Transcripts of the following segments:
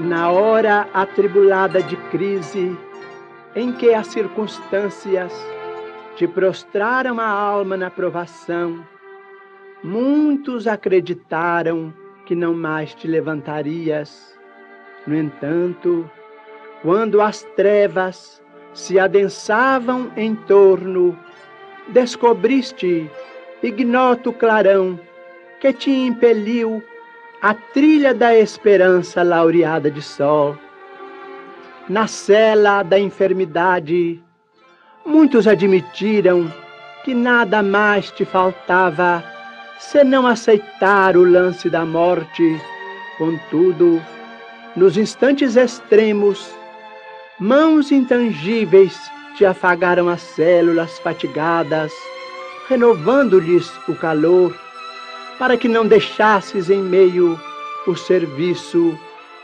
Na hora atribulada de crise, em que as circunstâncias te prostraram a alma na provação, muitos acreditaram que não mais te levantarias. No entanto, quando as trevas se adensavam em torno, descobriste ignoto clarão que te impeliu a trilha da esperança laureada de sol. Na cela da enfermidade, muitos admitiram que nada mais te faltava senão aceitar o lance da morte. Contudo, nos instantes extremos, mãos intangíveis te afagaram as células fatigadas, renovando-lhes o calor, para que não deixasses em meio o serviço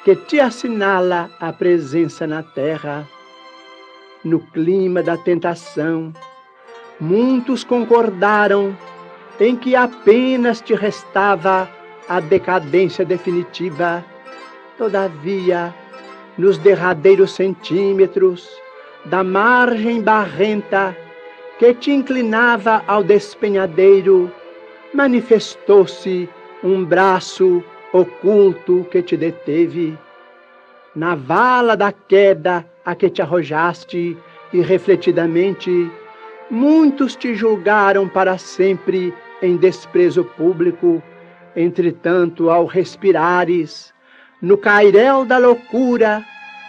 que te assinala a presença na terra. No clima da tentação, muitos concordaram em que apenas te restava a decadência definitiva. Todavia, nos derradeiros centímetros da margem barrenta que te inclinava ao despenhadeiro, manifestou-se um braço oculto que te deteve. Na vala da queda a que te arrojaste irrefletidamente, muitos te julgaram para sempre em desprezo público. Entretanto, ao respirares no cairel da loucura,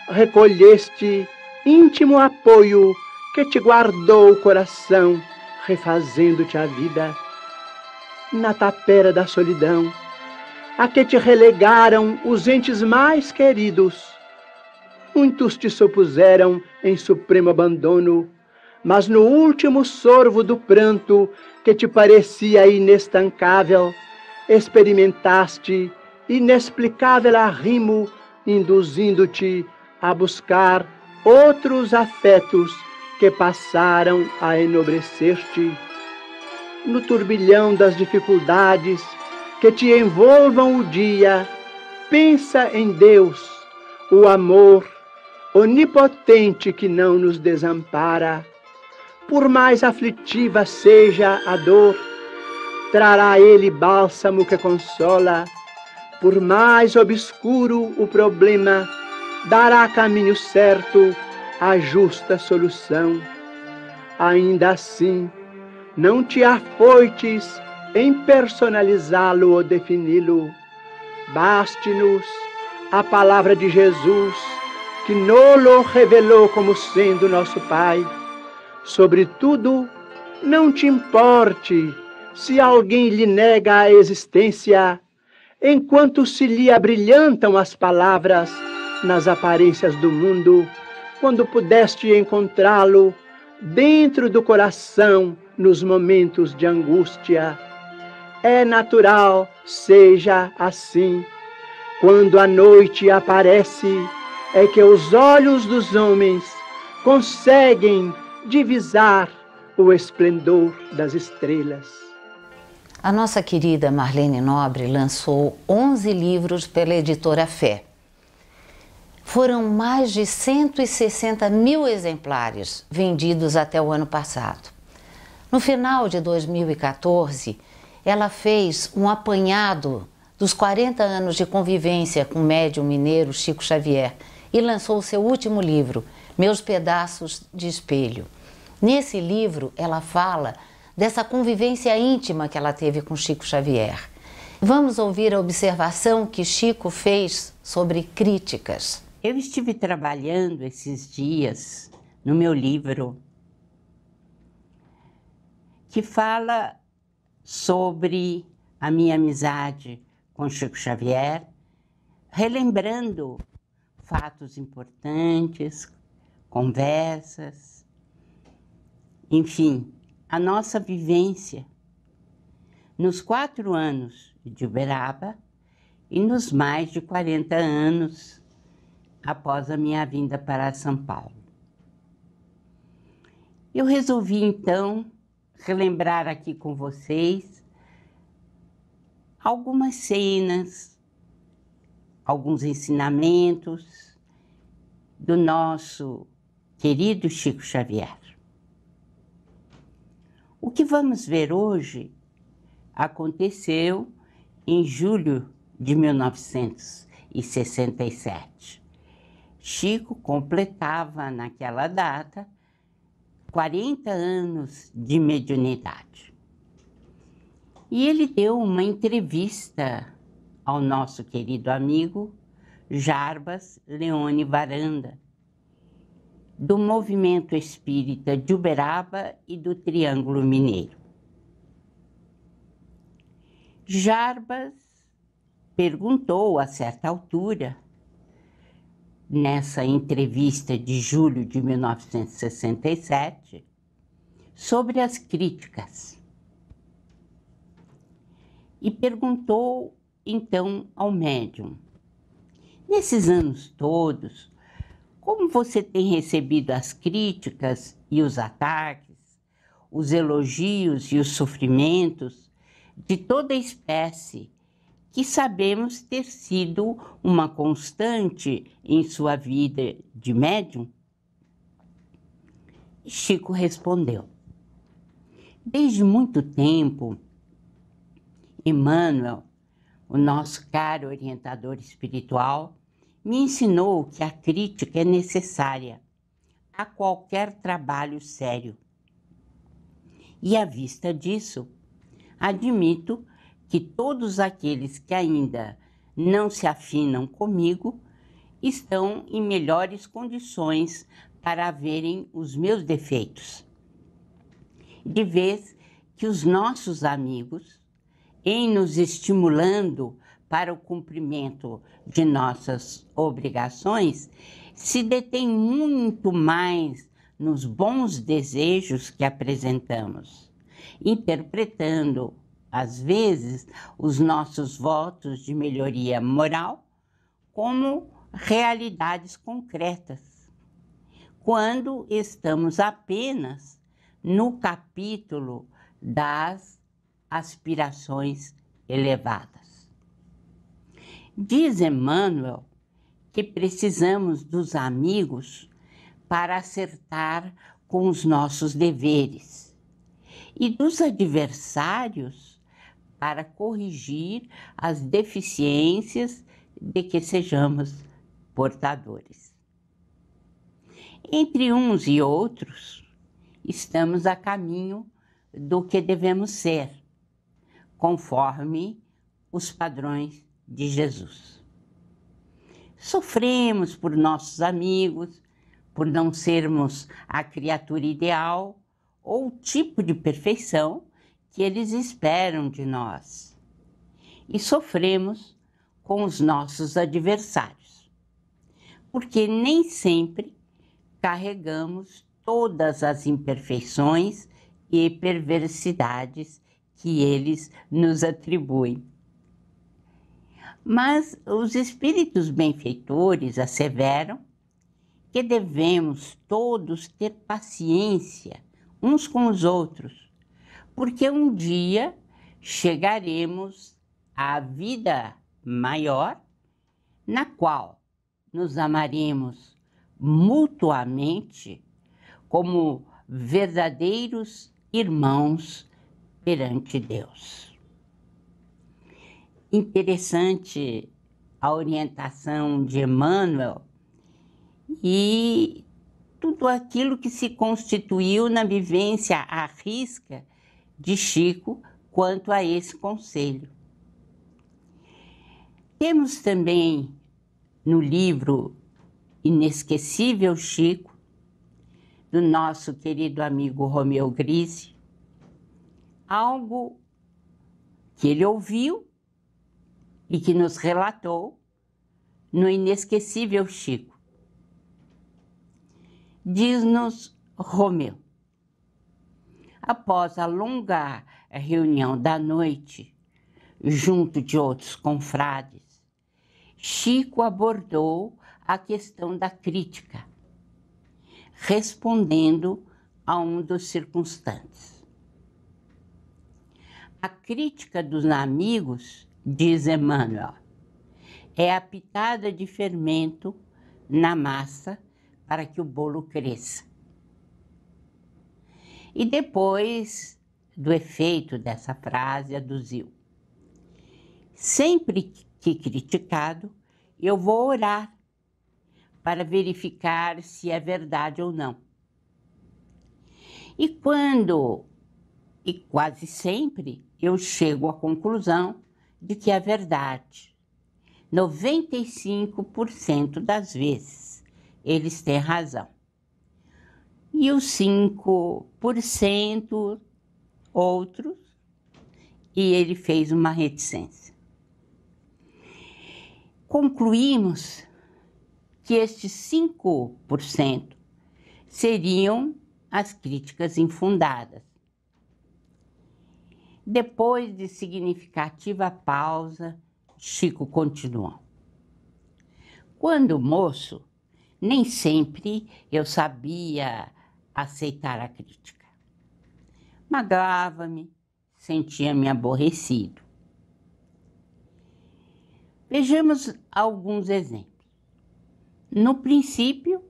recolheste íntimo apoio que te guardou o coração, refazendo-te a vida. Na tapera da solidão, a que te relegaram os entes mais queridos, muitos te supuseram em supremo abandono, mas no último sorvo do pranto que te parecia inestancável, experimentaste inexplicável arrimo, induzindo-te a buscar outros afetos que passaram a enobrecer-te. No turbilhão das dificuldades que te envolvam o dia, pensa em Deus, o amor onipotente que não nos desampara. Por mais aflitiva seja a dor, trará Ele bálsamo que consola. Por mais obscuro o problema, dará caminho certo a justa solução. Ainda assim, não te afoites em personalizá-lo ou defini-lo. Baste-nos a palavra de Jesus, que nos revelou como sendo nosso Pai. Sobretudo, não te importe se alguém lhe nega a existência, enquanto se lhe abrilhantam as palavras nas aparências do mundo, quando pudeste encontrá-lo dentro do coração nos momentos de angústia. É natural seja assim. Quando a noite aparece, é que os olhos dos homens conseguem divisar o esplendor das estrelas. A nossa querida Marlene Nobre lançou 11 livros pela editora Fé. Foram mais de 160 mil exemplares vendidos até o ano passado. No final de 2014, ela fez um apanhado dos 40 anos de convivência com o médium mineiro Chico Xavier e lançou o seu último livro, Meus Pedaços de Espelho. Nesse livro, ela fala dessa convivência íntima que ela teve com Chico Xavier. Vamos ouvir a observação que Chico fez sobre críticas. Eu estive trabalhando esses dias no meu livro, que fala sobre a minha amizade com Chico Xavier, relembrando fatos importantes, conversas, enfim, a nossa vivência nos 4 anos de Uberaba e nos mais de 40 anos após a minha vinda para São Paulo. Eu resolvi, então, relembrar aqui com vocês algumas cenas alguns ensinamentos do nosso querido Chico Xavier. O que vamos ver hoje aconteceu em julho de 1967. Chico completava naquela data 40 anos de mediunidade. E ele deu uma entrevista ao nosso querido amigo Jarbas Leone Varanda, do Movimento Espírita de Uberaba e do Triângulo Mineiro. Jarbas perguntou a certa altura, nessa entrevista de julho de 1967, sobre as críticas. E perguntou então ao médium: nesses anos todos, como você tem recebido as críticas e os ataques, os elogios e os sofrimentos de toda espécie que sabemos ter sido uma constante em sua vida de médium? Chico respondeu: desde muito tempo, Emmanuel, o nosso caro orientador espiritual, me ensinou que a crítica é necessária a qualquer trabalho sério. E à vista disso, admito que todos aqueles que ainda não se afinam comigo estão em melhores condições para verem os meus defeitos. De vez que os nossos amigos, em nos estimulando para o cumprimento de nossas obrigações, se detêm muito mais nos bons desejos que apresentamos, interpretando, às vezes, os nossos votos de melhoria moral como realidades concretas, quando estamos apenas no capítulo das aspirações elevadas. Diz Emmanuel que precisamos dos amigos para acertar com os nossos deveres e dos adversários para corrigir as deficiências de que sejamos portadores. Entre uns e outros, estamos a caminho do que devemos ser, conforme os padrões de Jesus. Sofremos por nossos amigos, por não sermos a criatura ideal ou o tipo de perfeição que eles esperam de nós. E sofremos com os nossos adversários, porque nem sempre carregamos todas as imperfeições e perversidades que eles nos atribuem. Mas os espíritos benfeitores asseveram que devemos todos ter paciência uns com os outros, porque um dia chegaremos à vida maior, na qual nos amaremos mutuamente como verdadeiros irmãos perante Deus. Interessante a orientação de Emmanuel e tudo aquilo que se constituiu na vivência à risca de Chico quanto a esse conselho. Temos também no livro Inesquecível Chico, do nosso querido amigo Romeu Grise, algo que ele ouviu e que nos relatou no Inesquecível Chico. Diz-nos Romeu: após a longa reunião da noite, junto de outros confrades, Chico abordou a questão da crítica, respondendo a um dos circunstantes. A crítica dos amigos, diz Emmanuel, é a pitada de fermento na massa para que o bolo cresça. E depois do efeito dessa frase, aduziu: sempre que criticado, eu vou orar para verificar se é verdade ou não. E quase sempre, eu chego à conclusão de que é verdade. 95% das vezes, eles têm razão. E os 5% outros, e ele fez uma reticência. Concluímos que estes 5% seriam as críticas infundadas. Depois de significativa pausa, Chico continuou: quando moço, nem sempre eu sabia aceitar a crítica. Magoava-me, sentia-me aborrecido. Vejamos alguns exemplos. No princípio,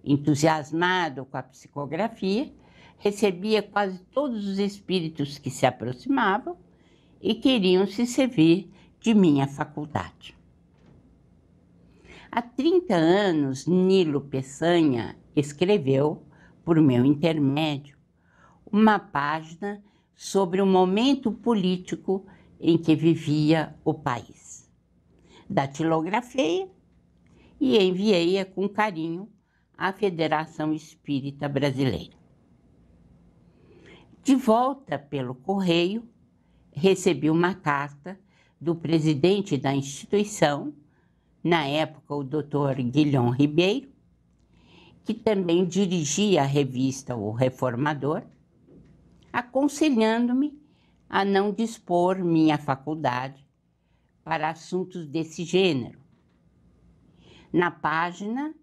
entusiasmado com a psicografia, recebia quase todos os espíritos que se aproximavam e queriam se servir de minha faculdade. Há 30 anos, Nilo Peçanha escreveu, por meu intermédio, uma página sobre o momento político em que vivia o país. Datilografei e enviei-a com carinho à Federação Espírita Brasileira. De volta pelo correio, recebi uma carta do presidente da instituição, na época o Dr. Guilhom Ribeiro, que também dirigia a revista O Reformador, aconselhando-me a não dispor minha faculdade para assuntos desse gênero. Na página,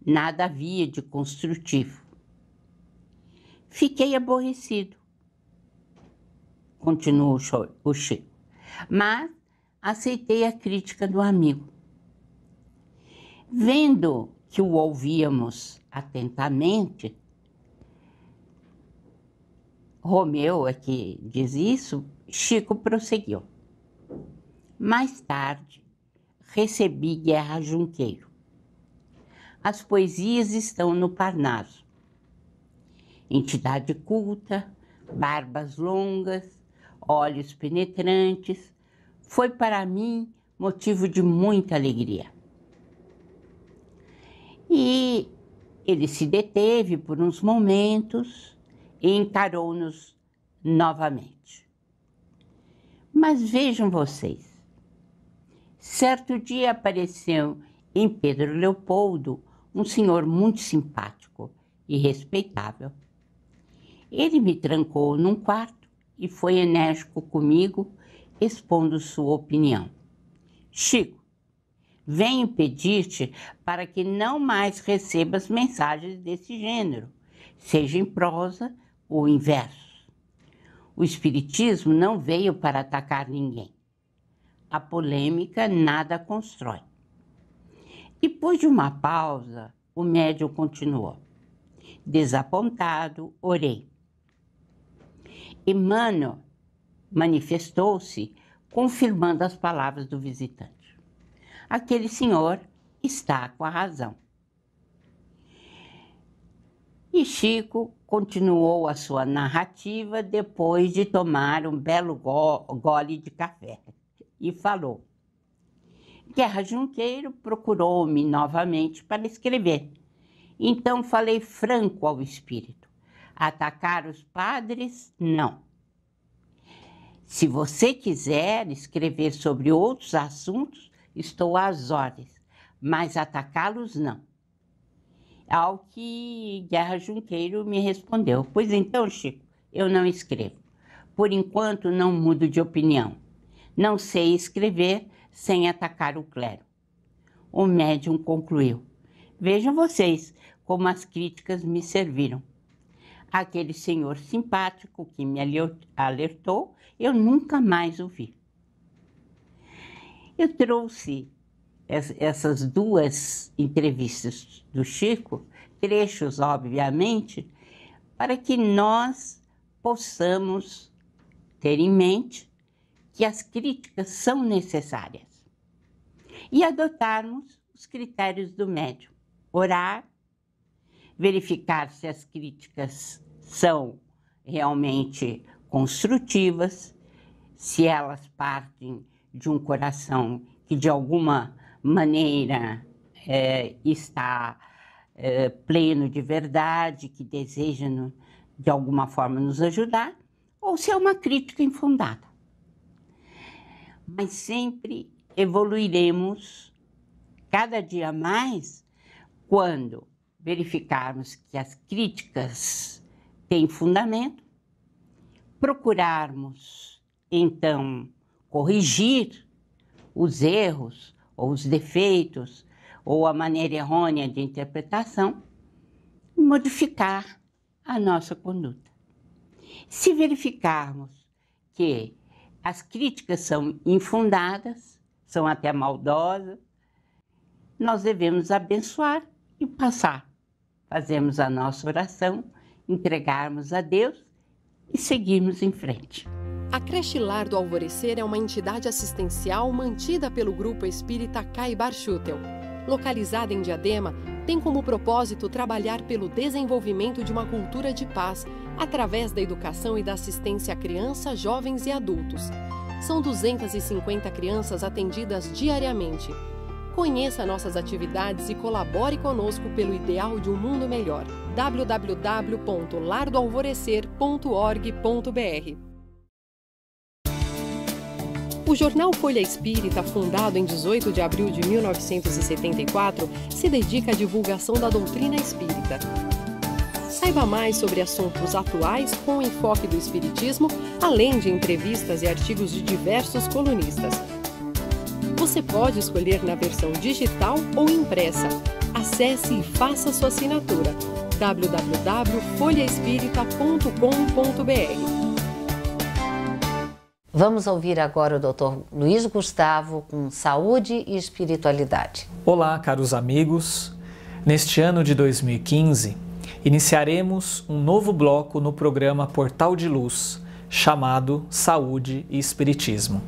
nada havia de construtivo. Fiquei aborrecido, continuou o Chico, mas aceitei a crítica do amigo. Vendo que o ouvíamos atentamente, Romeu é que diz isso, Chico prosseguiu. Mais tarde, recebi Guerra Junqueiro. As poesias estão no Parnaso. Entidade culta, barbas longas, olhos penetrantes, foi para mim motivo de muita alegria. E ele se deteve por uns momentos e encarou-nos novamente. Mas vejam vocês, certo dia apareceu em Pedro Leopoldo um senhor muito simpático e respeitável. Ele me trancou num quarto e foi enérgico comigo, expondo sua opinião. Chico, venho pedir-te para que não mais recebas mensagens desse gênero, seja em prosa ou em versos. O Espiritismo não veio para atacar ninguém. A polêmica nada constrói. Depois de uma pausa, o médium continuou. Desapontado, orei. Emmanuel manifestou-se, confirmando as palavras do visitante. Aquele senhor está com a razão. E Chico continuou a sua narrativa depois de tomar um belo gole de café e falou: Guerra Junqueiro procurou-me novamente para escrever. Então falei franco ao espírito. Atacar os padres, não. Se você quiser escrever sobre outros assuntos, estou às ordens, mas atacá-los, não. Ao que Guerra Junqueiro me respondeu: pois então, Chico, eu não escrevo. Por enquanto, não mudo de opinião. Não sei escrever sem atacar o clero. O médium concluiu: vejam vocês como as críticas me serviram. Aquele senhor simpático que me alertou, eu nunca mais o vi. Eu trouxe essas duas entrevistas do Chico, trechos, obviamente, para que nós possamos ter em mente que as críticas são necessárias e adotarmos os critérios do médium. Orar, verificar se as críticas são realmente construtivas, se elas partem de um coração que de alguma maneira está pleno de verdade, que deseja de alguma forma nos ajudar, ou se é uma crítica infundada. Mas sempre evoluiremos cada dia mais quando verificarmos que as críticas têm fundamento, procurarmos então corrigir os erros ou os defeitos ou a maneira errônea de interpretação e modificar a nossa conduta. Se verificarmos que as críticas são infundadas, são até maldosas, nós devemos abençoar e passar. Fazemos a nossa oração, entregarmos a Deus e seguirmos em frente. A Creche Lar do Alvorecer é uma entidade assistencial mantida pelo Grupo Espírita Caibar Schutel. Localizada em Diadema, tem como propósito trabalhar pelo desenvolvimento de uma cultura de paz, através da educação e da assistência a crianças, jovens e adultos. São 250 crianças atendidas diariamente. Conheça nossas atividades e colabore conosco pelo ideal de um mundo melhor. www.lardoalvorecer.org.br. O jornal Folha Espírita, fundado em 18 de abril de 1974, se dedica à divulgação da doutrina espírita. Saiba mais sobre assuntos atuais com o enfoque do espiritismo, além de entrevistas e artigos de diversos colunistas. Você pode escolher na versão digital ou impressa. Acesse e faça sua assinatura. www.folhaespírita.com.br. Vamos ouvir agora o Dr. Luiz Gustavo com Saúde e Espiritualidade. Olá, caros amigos. Neste ano de 2015, iniciaremos um novo bloco no programa Portal de Luz, chamado Saúde e Espiritismo.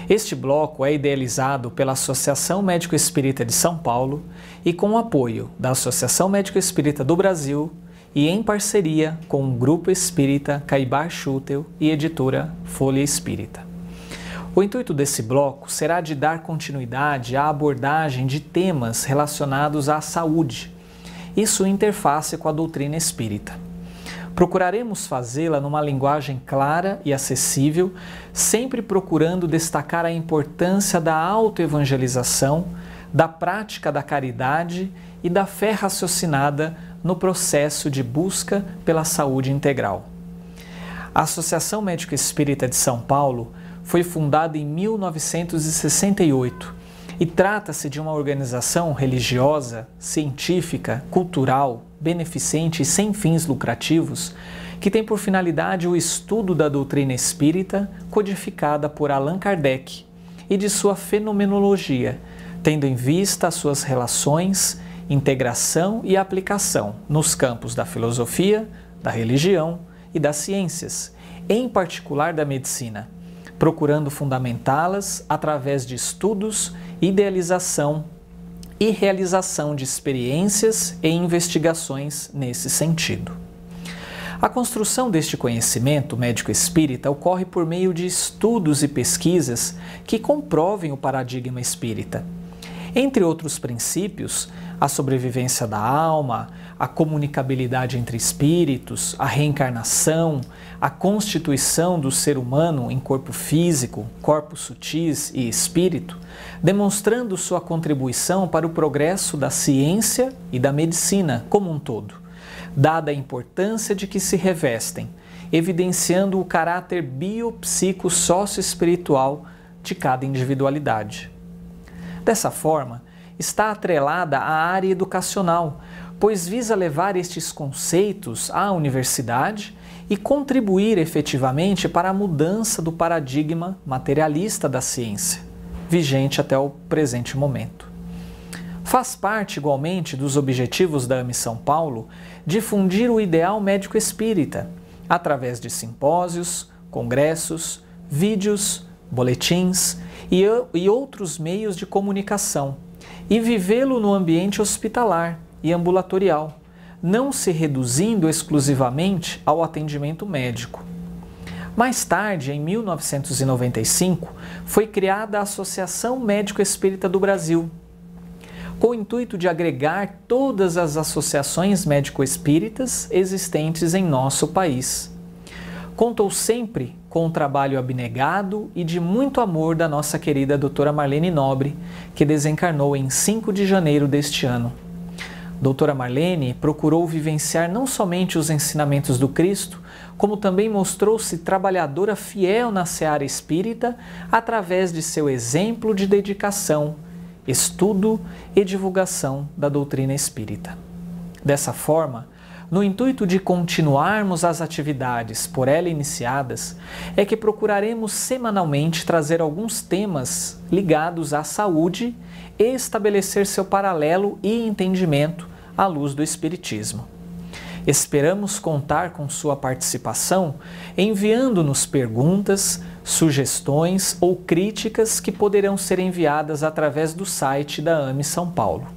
Este bloco é idealizado pela Associação Médico Espírita de São Paulo e com o apoio da Associação Médico Espírita do Brasil e em parceria com o Grupo Espírita Caibar Schutel e editora Folha Espírita. O intuito desse bloco será de dar continuidade à abordagem de temas relacionados à saúde e sua interface com a doutrina espírita. Procuraremos fazê-la numa linguagem clara e acessível, sempre procurando destacar a importância da autoevangelização, da prática da caridade e da fé raciocinada no processo de busca pela saúde integral. A Associação Médico Espírita de São Paulo foi fundada em 1968 e trata-se de uma organização religiosa, científica, cultural, beneficente e sem fins lucrativos que tem por finalidade o estudo da doutrina espírita codificada por Allan Kardec e de sua fenomenologia, tendo em vista as suas relações, integração e aplicação nos campos da filosofia, da religião e das ciências, em particular da medicina, procurando fundamentá-las através de estudos, idealização e realização de experiências e investigações nesse sentido. A construção deste conhecimento médico-espírita ocorre por meio de estudos e pesquisas que comprovem o paradigma espírita. Entre outros princípios, a sobrevivência da alma, a comunicabilidade entre espíritos, a reencarnação, a constituição do ser humano em corpo físico, corpos sutis e espírito, demonstrando sua contribuição para o progresso da ciência e da medicina como um todo, dada a importância de que se revestem, evidenciando o caráter biopsico-sócio-espiritual de cada individualidade. Dessa forma, está atrelada à área educacional, pois visa levar estes conceitos à universidade e contribuir efetivamente para a mudança do paradigma materialista da ciência, vigente até o presente momento. Faz parte, igualmente, dos objetivos da AME São Paulo difundir o ideal médico espírita, através de simpósios, congressos, vídeos, boletins e outros meios de comunicação, e vivê-lo no ambiente hospitalar e ambulatorial, não se reduzindo exclusivamente ao atendimento médico. Mais tarde, em 1995, foi criada a Associação Médico Espírita do Brasil, com o intuito de agregar todas as associações médico-espíritas existentes em nosso país. Contou sempre com um trabalho abnegado e de muito amor da nossa querida doutora Marlene Nobre, que desencarnou em 5 de janeiro deste ano. Doutora Marlene procurou vivenciar não somente os ensinamentos do Cristo, como também mostrou-se trabalhadora fiel na seara espírita através de seu exemplo de dedicação, estudo e divulgação da doutrina espírita. Dessa forma, no intuito de continuarmos as atividades por ela iniciadas, é que procuraremos semanalmente trazer alguns temas ligados à saúde e estabelecer seu paralelo e entendimento à luz do Espiritismo. Esperamos contar com sua participação enviando-nos perguntas, sugestões ou críticas que poderão ser enviadas através do site da AME São Paulo.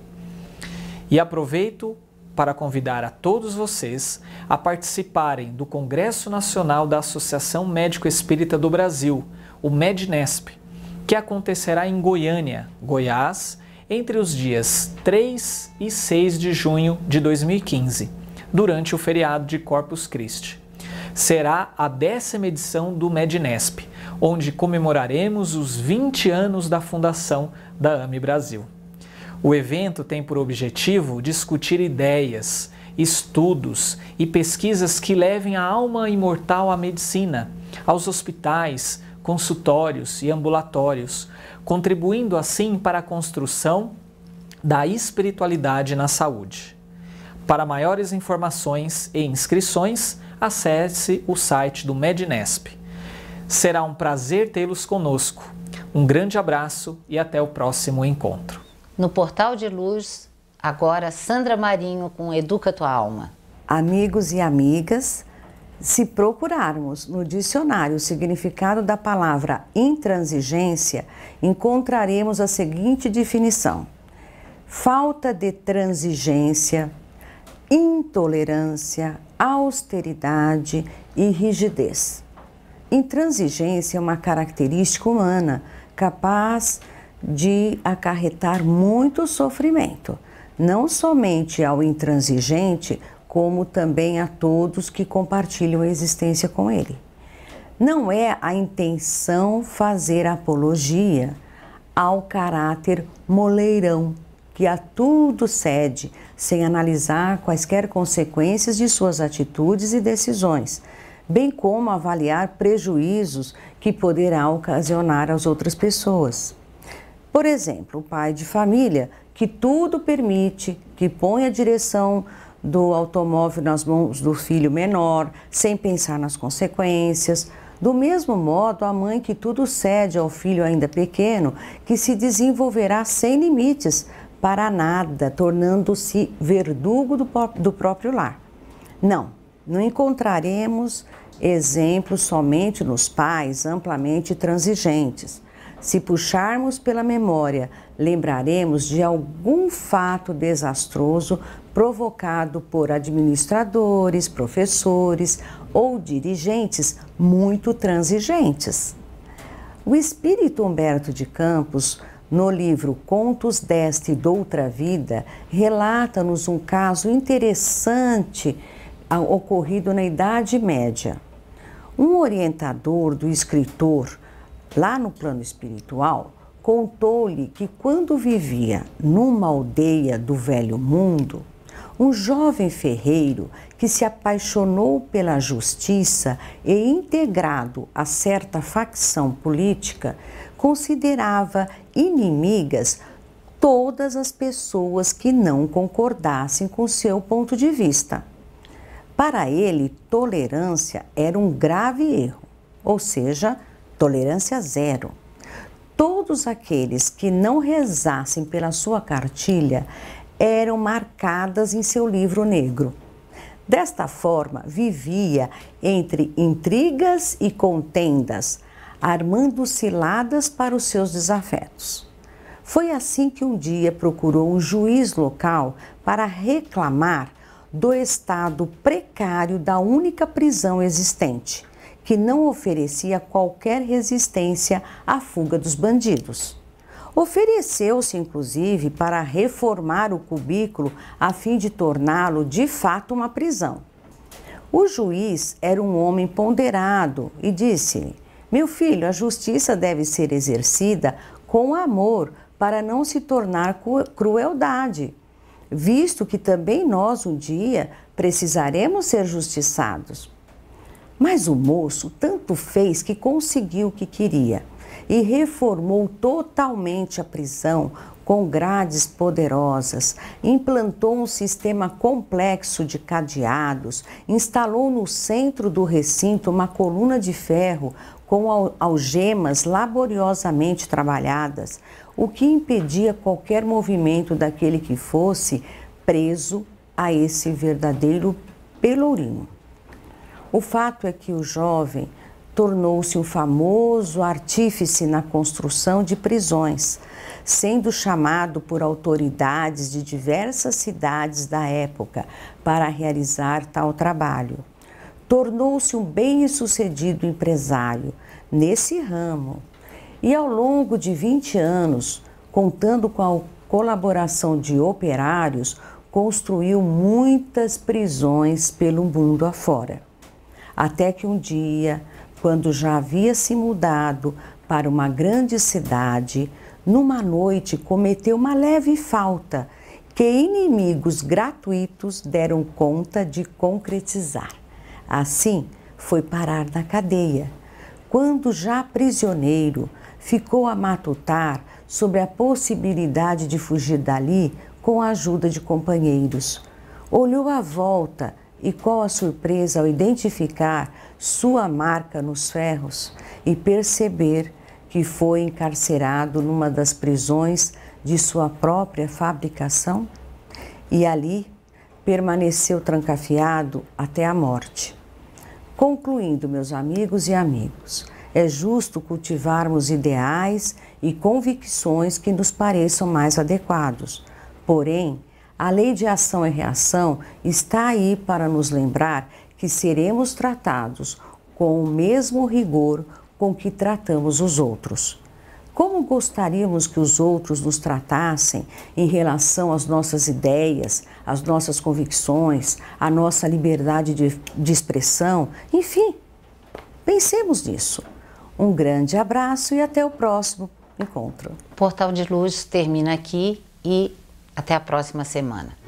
E aproveito para convidar a todos vocês a participarem do Congresso Nacional da Associação Médico Espírita do Brasil, o MEDNESP, que acontecerá em Goiânia, Goiás, entre os dias 3 e 6 de junho de 2015, durante o feriado de Corpus Christi. Será a 10ª edição do MEDNESP, onde comemoraremos os 20 anos da fundação da AME Brasil. O evento tem por objetivo discutir ideias, estudos e pesquisas que levem a alma imortal à medicina, aos hospitais, consultórios e ambulatórios, contribuindo assim para a construção da espiritualidade na saúde. Para maiores informações e inscrições, acesse o site do MEDNESP. Será um prazer tê-los conosco. Um grande abraço e até o próximo encontro. No Portal de Luz, agora Sandra Marinho com Educa Tua Alma. Amigos e amigas, se procurarmos no dicionário o significado da palavra intransigência, encontraremos a seguinte definição: falta de transigência, intolerância, austeridade e rigidez. Intransigência é uma característica humana capaz de acarretar muito sofrimento, não somente ao intransigente, como também a todos que compartilham a existência com ele. Não é a intenção fazer apologia ao caráter moleirão, que a tudo cede, sem analisar quaisquer consequências de suas atitudes e decisões, bem como avaliar prejuízos que poderá ocasionar às outras pessoas. Por exemplo, o pai de família que tudo permite, que põe a direção do automóvel nas mãos do filho menor, sem pensar nas consequências. Do mesmo modo, a mãe que tudo cede ao filho ainda pequeno, que se desenvolverá sem limites para nada, tornando-se verdugo do próprio lar. Não encontraremos exemplos somente nos pais amplamente transigentes. Se puxarmos pela memória, lembraremos de algum fato desastroso provocado por administradores, professores ou dirigentes muito transigentes. O espírito Humberto de Campos, no livro Contos desta e d'Outra Vida, relata-nos um caso interessante ocorrido na Idade Média. Um orientador do escritor, lá no plano espiritual, contou-lhe que quando vivia numa aldeia do velho mundo, um jovem ferreiro que se apaixonou pela justiça e integrado a certa facção política, considerava inimigas todas as pessoas que não concordassem com seu ponto de vista. Para ele, tolerância era um grave erro, ou seja, tolerância zero. todos aqueles que não rezassem pela sua cartilha eram marcadas em seu livro negro. Desta forma, vivia entre intrigas e contendas, armando ciladas para os seus desafetos. Foi assim que um dia procurou um juiz local para reclamar do estado precário da única prisão existente, que não oferecia qualquer resistência à fuga dos bandidos. Ofereceu-se, inclusive, para reformar o cubículo a fim de torná-lo de fato uma prisão. O juiz era um homem ponderado e disse-lhe: meu filho, a justiça deve ser exercida com amor para não se tornar crueldade, visto que também nós um dia precisaremos ser justiçados. Mas o moço tanto fez que conseguiu o que queria e reformou totalmente a prisão com grades poderosas, implantou um sistema complexo de cadeados, instalou no centro do recinto uma coluna de ferro com algemas laboriosamente trabalhadas, o que impedia qualquer movimento daquele que fosse preso a esse verdadeiro pelourinho. O fato é que o jovem tornou-se um famoso artífice na construção de prisões, sendo chamado por autoridades de diversas cidades da época para realizar tal trabalho. Tornou-se um bem-sucedido empresário nesse ramo e, ao longo de 20 anos, contando com a colaboração de operários, construiu muitas prisões pelo mundo afora. Até que um dia, quando já havia se mudado para uma grande cidade, numa noite cometeu uma leve falta que inimigos gratuitos deram conta de concretizar. Assim, foi parar na cadeia. Quando já prisioneiro, ficou a matutar sobre a possibilidade de fugir dali com a ajuda de companheiros. Olhou à volta e qual a surpresa ao identificar sua marca nos ferros e perceber que foi encarcerado numa das prisões de sua própria fabricação e ali permaneceu trancafiado até a morte. Concluindo, meus amigos e amigas, é justo cultivarmos ideais e convicções que nos pareçam mais adequados. Porém, a lei de ação e reação está aí para nos lembrar que seremos tratados com o mesmo rigor com que tratamos os outros. Como gostaríamos que os outros nos tratassem em relação às nossas ideias, às nossas convicções, à nossa liberdade de expressão? Enfim, pensemos nisso. Um grande abraço e até o próximo encontro. Portal de Luz termina aqui e até a próxima semana.